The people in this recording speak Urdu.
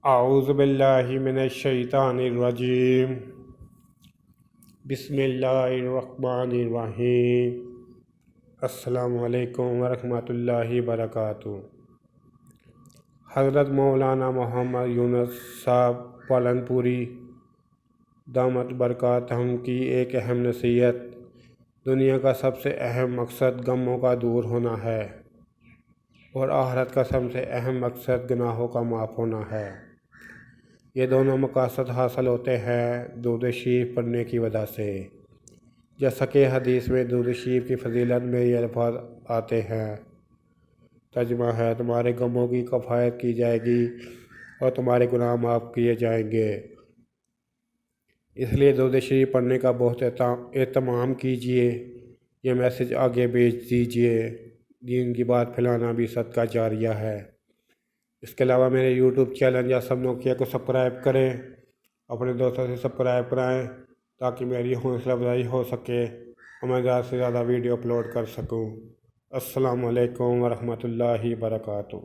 اعوذ باللہ من الشیطان الرجیم بسم اللہ الرحمن الرحیم السلام علیکم ورحمۃ اللہ وبرکاتہ۔ حضرت مولانا محمد یونس صاحب پالن پوری دامت برکاتہم کی ایک اہم نصیحت: دنیا کا سب سے اہم مقصد غموں کا دور ہونا ہے اور آخرت کا سب سے اہم مقصد گناہوں کا معاف ہونا ہے۔ یہ دونوں مقاصد حاصل ہوتے ہیں درود شریف پڑھنے کی وجہ سے، جیسا کہ حدیث میں درود شریف کی فضیلت میں یہ الفاظ آتے ہیں۔ ترجمہ ہے: تمہارے غموں کی کفایت کی جائے گی اور تمہارے گناہ معاف کیے جائیں گے۔ اس لیے درود شریف پڑھنے کا بہت اہتمام کیجیے، یہ میسج آگے بھیج دیجیے۔ دین کی بات پھیلانا بھی صدقہ جاریہ ہے۔ اس کے علاوہ میرے یوٹیوب چینل یا سب نوکیا کو سبسکرائب کریں، اپنے دوستوں سے سبسکرائب کرائیں تاکہ میری حوصلہ افزائی ہو سکے اور میں زیادہ سے زیادہ ویڈیو اپلوڈ کر سکوں۔ السلام علیکم ورحمۃ اللہ وبرکاتہ۔